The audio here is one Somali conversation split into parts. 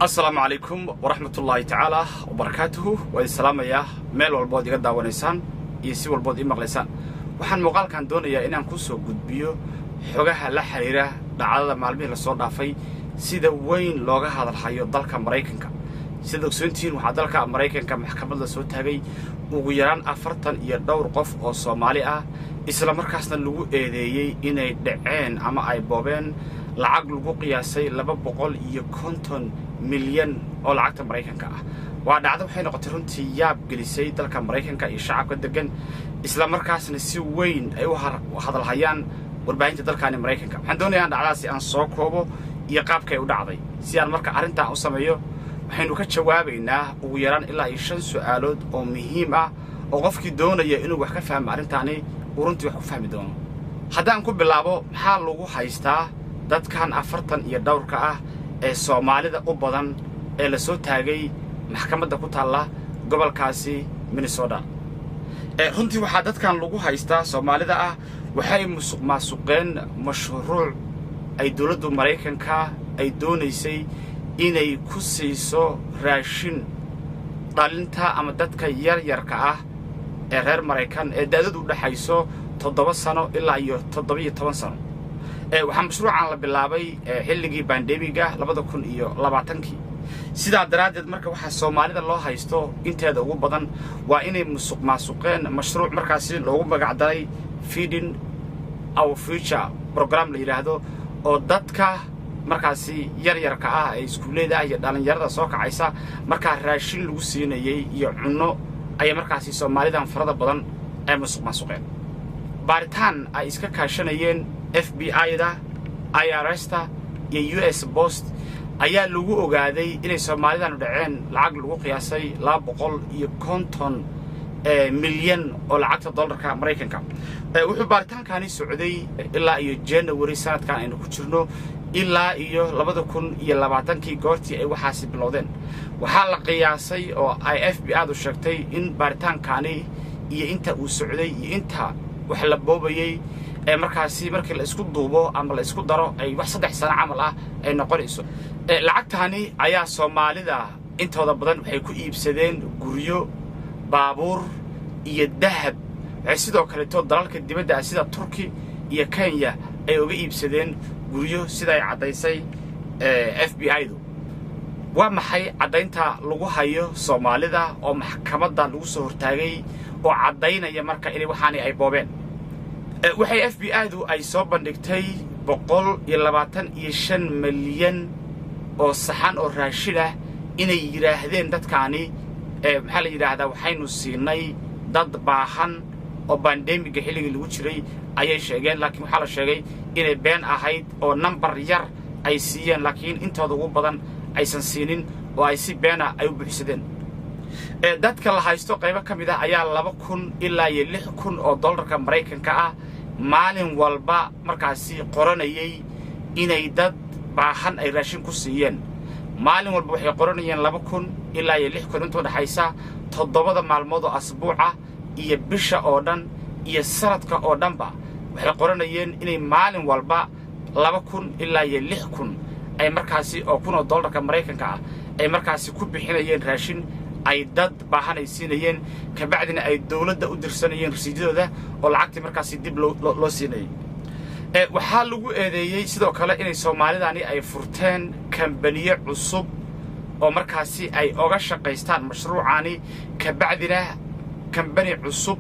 السلام عليكم ورحمة الله تعالى وبركاته والسلام يا ميل والبود يقدر ونسان يسوي البود إمغلسان وحن مقال كان دونيا إن أنكسو جدبيو حجها لحريرة لعادة معلمين للصور في سيدا وين لوجه هذا الحياة ضلك أمريكا سيدا سنتين وحضلك أمريكا كمحكمة الصوت هاي وغيران أفرطن يدور قف أو صومالية إسلام مركزنا لو إيدي إن دعين أما أي بوبين lacag lagu qiyaasay 250 milyan oo lacagta Mareykanka ah waa dhacdo waxay noqotay runtii yaab gelisay dalka Mareykanka iyo shacabka degan isla markaasna si weyn ay u hadalhayaan warbaahinta dalka Mareykanka waxaan doonayaa dhacdaasi aan soo koobo iyo qaabka ay u dhacday si aan marka arinta u sameeyo waxaynu ka jawaabaynaa ugu yaraan ilaa 5 su'aalood oo muhiim ah oo qofkii doonaya inuu wax ka fahmo arintani uu runtii wax ku fahmi doono haddaan ku bilaabo maxaa lagu haystaa dadkan afartan iyo dhowrka ah ee Soomaalida u badan ee la soo taagay maxkamadda ku taala gobolkaasi Minnesota runtii waxa dadkan lagu haystaa Soomaalida ah waxay musuqmaasuqeen mashruuc ay dawladda Mareykanka ay doonaysay inay ku siiso raashin dhalinta ama dadka yar-yarka ah ee reer Mareykan ee da'doodu u dhaxayso 7 sano ilaa iyo 17 sano waxaan mashruucan la bilaabay xilligii pandemiga 2020 sidaa daraadeed marka waxa Soomaalida loo haysto inteeda ugu badan waa inay musuqmaasuqeen mashruuc markaasi loogu magacdaray Feeding Our Future program la yiraahdo oo dadka markaasi yar-yarka ah ay iskuuleeda iyo dhalinyarada soo kacaysa marka raashin lagu siinayay iyo cunno ay markaasi Soomaalidan farada badan ay musuqmaasuqeen baaritaan ay iska kaashanayeen FBI-da IRS-ta iyo US Post ayaa lagu ogaaday inay Soomaalidan u dhaceen lacag lagu qiyaasay 250 milyan oo lacagta dollarka Mareykanka wuxuu baaritaankaani socday ilaa iyo January sanadkan aynu ku jirno ilaa iyo 2020 goortii ay waxaasi bilowdeen waxaa la qiyaasay oo ay FBI-du sheegtay in baaritaankaani iyo inta uu socday iyo inta wax la boobayay markaasi markii la isku duubo ama la isku daro ay wax 3 sano camal ah ay noqonayso lacagtaani ayaa Soomaalida intooda badan waxay ku iibsadeen guryo baabuur iyo dahab ay sidoo kale dalalka dibadda sida Turki iyo Kenya ay uga iibsadeen guryo sida ay cadaysay FBI-du waa maxay cadaynta lagu hayo Soomaalida oo maxkamadda lagu soo hortaagay oo cadaynaya marka inay waxaani ay boobeen waxay FBI-du ay soo bandhigtay 125 milyan oo saxan oo raashin ah inay yiraahdeen dadkaani maxaa la yiraahdaa waxaynu siinay dad baahan oo pandemiga xilligii lagu jiray ayay sheegeen laakiin waxa la sheegay inay been ahayd oo number yar ay siiyeen laakiin intooda ugu badan aysan siinin oo ay si been ah ay u buuxsadeen dadka la haysto qayb ka mid ah ayaa 2000 ilaa 6000 oo dollarka Mareykanka ah maalin walba markaasi qoranayay inay dad baahan ay raashin ku siiyeen maalin walba waxay qoranayeen 2000 ilaa 6000 inta dhaxaysa 7 maalmood oo asbuuca iyo bisha oo dhan iyo sanadka oo dhanba waxay qoranayeen inay maalin walba 2000 ilaa 6000 ay markaasi oo kun oo dollarka Mareykanka ah ay markaasi ku bixinayeen raashin ay dad baahan ay siinayeen ka bacdina ay dawladda u dirsanayeen rasiidadooda oo lacagtii markaasi dib loo siinayay waxaa lagu eedeeyay sidoo kale inay Soomaalidani ay furteen kambaniyo cusub oo markaasi ay oga shaqaystaan mashruucaani ka bacdina kambani cusub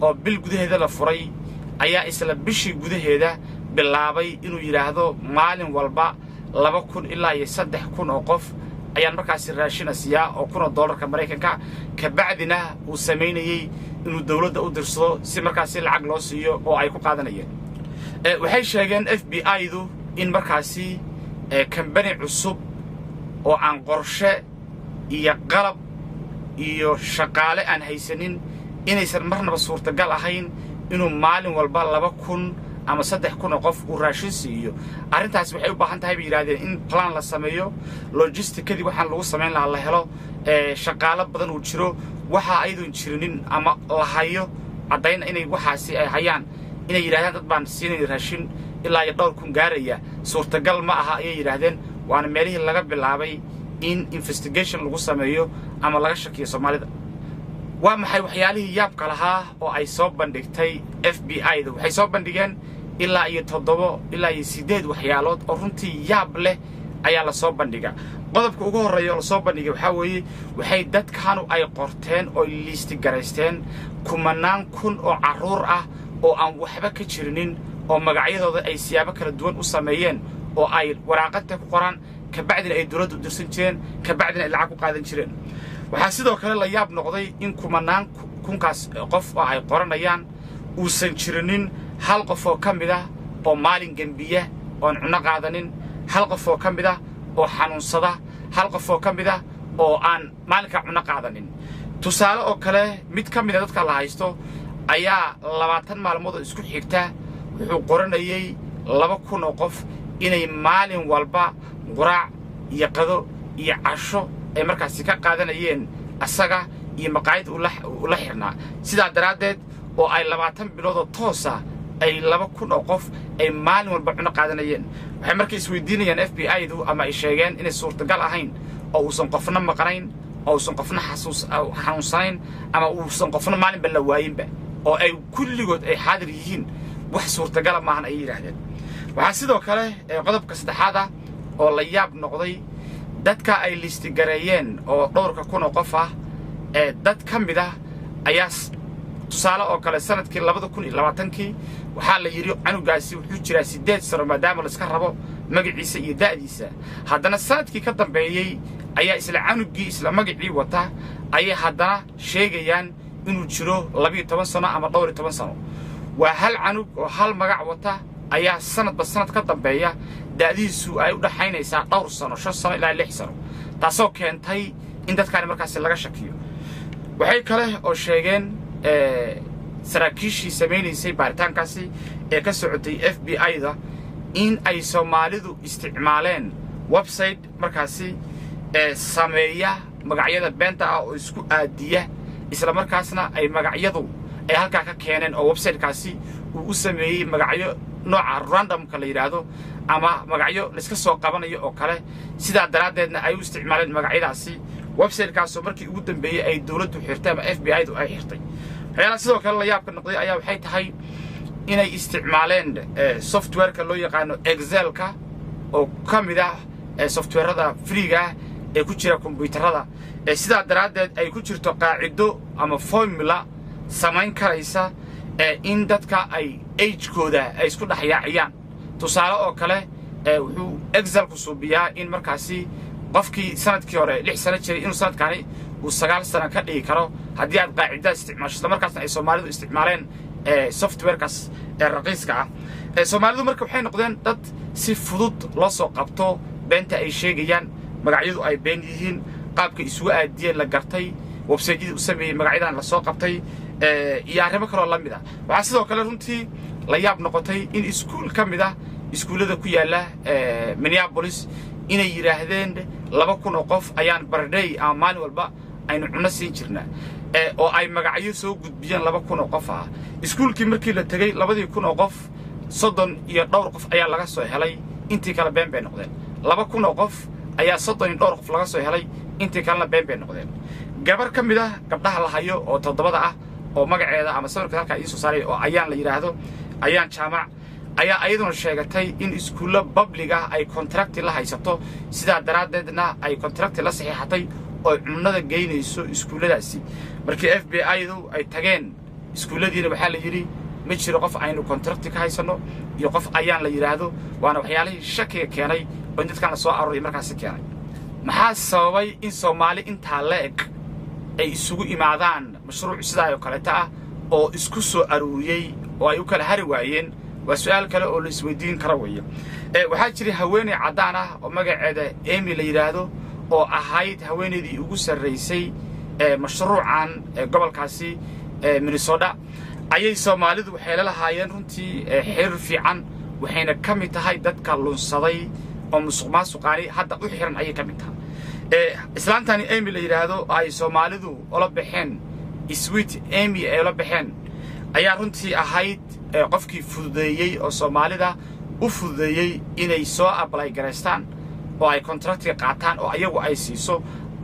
oo bil gudaheeda la furay ayaa isla bishii gudaheeda bilaabay inuu yiraahdo maalin walba 2000 ilaa 3000 oo qof ayaan markaasi raashin asiyaa oo kun oo dollarka Mareykanka ka bacdina uu sameynayay inuu dawladda u dirsado si markaasi lacag loo siiyo oo ay ku qaadanayeen waxay sheegeen FBI-du in markaasi kambani cusub oo aan qorshe iyo qalab iyo shaqaale aan haysanin inaysan marnaba suurtagal ahayn inuu maalin walba 2000 ama 3000 oo qof uu raashin siiyo arintaas waxay u baahan tahay yiraahdeen in plan la sameeyo logistically waxaan lagu sameyn lahaa la helo shaqaale badan uu jiro waxa aydan jirinin ama la hayo cadayn inay waxaasi ay hayaan inay yiraahdaan dad baan siinay raashin ilaa 2,000 gaaraya suurtagal ma aha ay yiraahdeen waana meelihii laga bilaabay in investigation lagu sameeyo ama laga shakiyo Soomaalida waa maxay waxyaalihii yaabka lahaa oo ay soo bandhigtay FBI-da waxay soo bandhigeen ilaa iyo 7 ilaa iyo 8 waxyaalood oo runtii yaab leh ayaa la soo bandhigaa qodobka ugu horeeya oo la soo bandhigay waxa weeye waxay dadkanu ay qorteen oo liisti gareysteen kumanaan kun oo caruur ah oo aan waxba ka jirinin oo magacyadooda ay siyaabo kala duwan u sameeyeen oo ay waraaqada ku qoraan ka bacdina ay dawladdu dirsan jireen ka bacdina ay lacag ku qaadan jireen waxa sidoo kale la yaab noqday in kumanaan kunkaas qof oo ay qoranayaan uusan jirinin hal qof oo kamid ah oo maalin gambiya oo cunno qaadanin hal qof oo kamid ah oo xanuunsada hal qof oo kamid ah oo aan maalinka cunno qaadanin tusaale oo kale mid kamid ah dadka la haysto ayaa 20 maalmood isku xigta wuxuu qoranayay 2,000 oo qof inay maalin walba quraac iyo qado iyo casho ay markaas ka qaadanayeen asaga iyo maqaayad u la xirnaa sida daraadeed oo ay 20 bilood oo toos ah ay 2,000 oo qof ay maalin walba cunno qaadanayeen waxay markii isweydiinayaan FBI-du ama ay sheegeen inay suurtagal ahayn oo uusan qofna maqnayn oo uusan qofna xanuunsanayn ama uusan qofna maalin bal la waayinba oo ay kulligood ay xaadir yihiin wax suurtagal ma ahan ay yiraahdeen waxa sidoo kale qodobka saddexaad ah oo la yaab noqday dadka ay liisti gareeyeen oo dhowrka kun oo qof ah dad kamid ah ayaa tusaale oo kale sanadkii 2020kii waxa la yiri canugaasi wuxuu jiraa 8 sano maadaama la iska rabo magaciisa iyo daadiisa haddana sanadkii ka dambeeyay ayaa isla canugii isla magacii wata ayay haddana sheegayaan inuu jiro 12 sano ama 12 sano waa hal canug oo hal magac wata ayaa sanadba sanad ka dambeeya daadiisu ay u dhaxaynaysaa dhowr sano 5 sano ilaa 6 sano taasoo keentay in dadkaan markaas laga shakiyo waxay kale oo sheegeen saraakiishii sameeyay baaritaankaasi ee ka socotay FBI-da in ay Soomaalidu isticmaaleen website markaasi sameeya magacyada beenta ah oo isku aadiya isla markaasna ay magacyadu ay halka ka keeneen oo website-kaasi uu u sameeyay magacyo nooca random kala yiraahdo ama magacyo la iska soo qabanayo oo kale sida daraadeedna ay u isticmaaleen magacyadaasi website-kaas oo markii ugu dambeeyay ay dawladdu xirtay ama FBI-du ay xirtay waxyaalaha sidoo kale la yaabka noqday ayaa waxay tahay inay isticmaaleen software-ka loo yaqaano Excel-ka oo kamid ah software-rada free-ga ee ku jira kombiyuutarada sida daraadeed ay ku jirto qaacido ama formula samayn karaysa in dadka ay age-kooda ay isku dhaxyaaciyaan tusaale oo kale wuxuu Excel ku suubiyaa in markaasi qofkii sanadkii hore 6 sano jiray inuu sanadkani uu 9 sano ka dhigi karo haddii aad qaacidada isticmaasho markaasna ay Soomaalidu isticmaaleen software-kaas raqiiska ah Soomaalidu marka waxay noqdeen dad si fudud loo soo qabto beenta ay sheegayaan magacyadu ay been yihiin qaabka isugu aadiyeen la gartay website-yada u sameeyay magacyadan la soo qabtay iyo arrimo kale oo la mid ah waxa sidoo kale runtii la yaab noqotay in iskuul kamid ah iskuulada ku yaala Minneapolis inay yiraahdeen 2,000 oo qof ayaan barday ama maalin walba aynu cunno siin jirnaa oo ay magacyo soo gudbiyeen 2,000 oo qof ah iskuulkii markii la tagay 2,000 oo qof 30 iyo dhowr qof ayaa laga soo helay intii kala been bay noqdeen 2,000 oo qof ayaa 30 iyo dhowr qof laga soo helay intii kalena been bay noqdeen gabar kamid ah gabdhaha la hayo oo 7 ah oo magaceeda ama sawirka halka ay soo saaray oo ayaan la yiraahdo ayaan jaamac ayaa ayaduna sheegatay in iskuulo public ah ay contract la haysato sida daraadeedna ay contract la saxiixatay oo cunnada geynayso iskuuladaasi markii FBI-du ay tageen iskuuladiina waxa la yiri ma jiro qof aynu contract ka haysano iyo qof ayaan la yiraahdo waana waxyaalihii shakiga keenay oo dadkana soo aruuray markaas keenay maxaa sababay in Soomaali inta leeg ay isugu imaadaan mashruuc sida oo kale taa oo isku soo aruuriyay oo ay u kala hari waayeen waa su'aal kale oo la isweydiin karo weeye waxa jiray haweeney cadaan ah oo magaceeda Amy la yiraahdo oo ahayd haweeneydii ugu sareysay mashruucan gobolkaasi Minnesota ayay Soomaalidu waxay la lahaayeen runtii xiriir fiican waxayna kamid tahay dadka lunsaday oo musuqmaasuqaani hadda u xiran ayay kamid tahay islaantani Amy la yiraahdo ay Soomaalidu ola baxeen Sweet Amy ay ola baxeen ayaa runtii ahayd qofkii fududeeyay oo Soomaalida u fududeeyay inay soo apply gareystaan oo ay contractiga qaataan oo ayagu ay siiso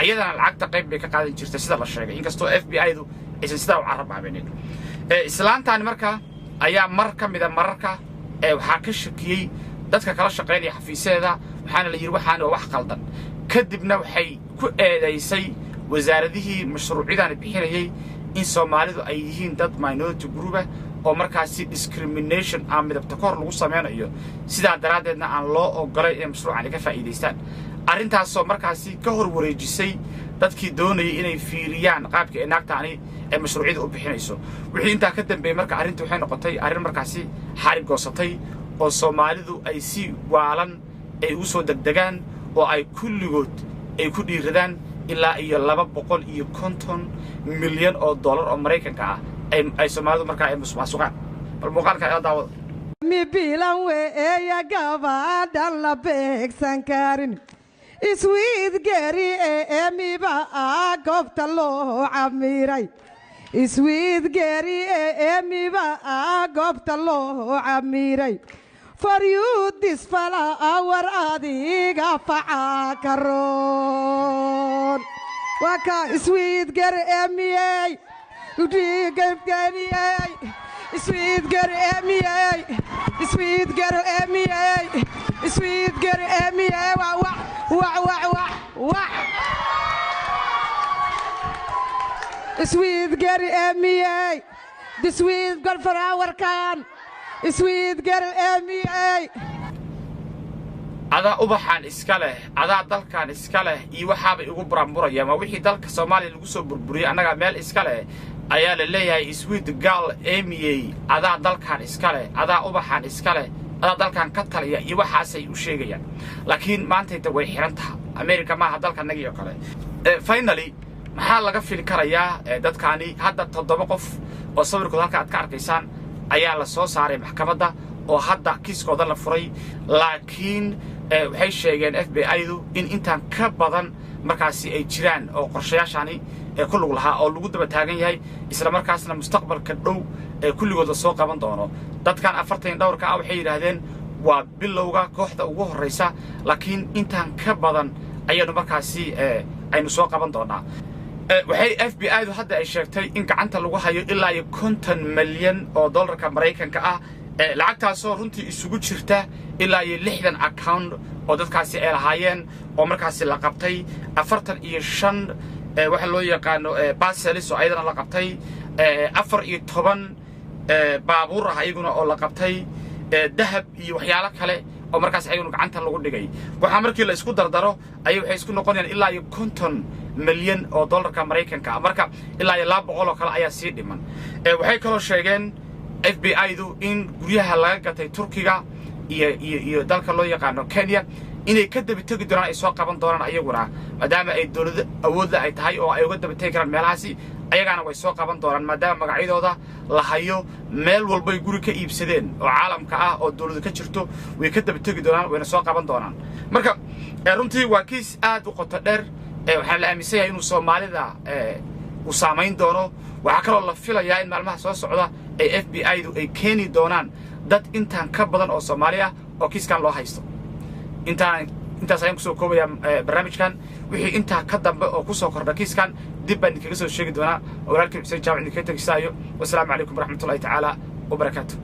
ayadana lacagta qayb bay ka qaadan jirtay sida la sheegay inkastoo FBI-du aysan sidaa u carabaabenin islaantaani markaa ayaa mar ka mid a mararka waxaa ka shakiyey dadka kala shaqaynaya xafiiseeda waxaana la yidhi waxaana wax qaldan kadibna waxay ku eedaysay wasaaradihii mashruucyadani bixinayay in Soomaalidu ay yihiin dad minority group oo markaasi discrimination aan midabta kor lagu sameeyo sidaa daraadeedna aan loo ogolay in mashruucan ka faa'iideystaan arrintaas oo markaasi ka hor wareejisay dadkii doonayay inay fiiriyaan qaabka ay naagtaani ee mashruucyada u bixinayso wixii inta ka dambeeyay marka arrintu waxay noqotay arrin markaasi xarig goosatay oo Soomaalidu ay si waalan ay u soo degdegaan oo ay kulligood ay ku dhiiradaan ilaa iyo 250 milyan oo dollar oo Mareykanka ah ay Soomaalidu markaa ay musuqmaasuqaan bal muuqaalka ayaa daawada mi bilan weeya gabadhan la beegsan karin iswiid gari miba goobta loo camiray iswiid gari miba goobta loo camiray for you this fella our adiga faakaron waka iswiid gari mi Sweet girl, sweet girl, sweet girl, sweet girl, the sweet girl for our can, sweet girl, ada ubaxan iska leh ada dalkan iska leh iyo waxaaba igu buramburaya ma wixii dalka Soomaaliya lagu soo burburiyay anaga meel iska leh ayaa la leeyahay sweet girl MA ada dalkan iska leh ada ubaxan iska leh ada dalkan ka taliya iyo waxaas ay u sheegayaan laakiin maanta inta way xirantahay America ma dalkan nagiyo kale finally maxaa laga fili karayaa dadkaani hadda 7 qof oo sawirkooda halka aad ka arkaysaan ayaa la soo saaray maxkamadda oo hadda kiiskooda la furay laakiin waxay sheegeen FBI-du in intaan ka badan markaasi ay jiraan oo qorshayaashani ku lug lahaa oo lagu daba taagan yahay isla markaasna mustaqbalka dhow kulligooda soo qaban doono dadkan 40 dhowrka ah waxay yiraahdeen waa bilowga kooxda ugu horeysa laakiin intaan ka badan ayaynu markaasi aynu soo qaban doonaa waxay FBI-du hadda ay sheegtay in gacanta lagu hayo ilaa 50 milyan oo dollarka Mareykanka ah lacagtaasoo runtii isugu jirta ilaa 60 account oo dadkaasi ay lahaayeen oo markaasi la qabtay 45 waxa loo yaqaano parcels oo ayadana la qabtay 14 baabuur ah ayaguna oo la qabtay dahab iyo waxyaalo kale oo markaas ayaguna gacanta lagu dhigay waxa markii la isku dardaro ay waxay isku noqonayaan ilaa 50 milyan oo dollarka Mareykanka marka ilaa 200 oo kale ayaa sii dhiman waxay kaloo sheegeen FBI-du in guryaha laga gatay Turkiga iyo dalka loo yaqaano Kenya inay ka daba tagi doonaan ay soo qaban doonaan ayaguna maadaama ay dawladda awood ay tahay oo ay uga daba tagi karaan meelahaasi ayagana way soo qaban doonaan maadaama magacyadooda la hayo meel walba ay guri ka iibsadeen oo caalamka ah oo dawladda ka jirto way ka daba tagi doonaan wayna soo qaban doonaan marka runtii waa kiis aad u qoto dheer waxaa la aaminsan yahay inuu Soomaalida u saameyn doono waxa kale oo la filayaa in maalmaha soo socda ay FBI-du ay keeni doonaan dad intaan ka badan oo Soomaali ah oo kiiskan loo haysto intaas ayaan kusoo koobaya barnaamijkan wixii intaa ka dambe oo kusoo kordha kiiskan dib baan idinkaga soo sheegi doonaa walaalkii Xuseen Jaamac idinka tagaysaayo wassalaamu calaykum waraxmatullaahi tacaala wabarakaatuh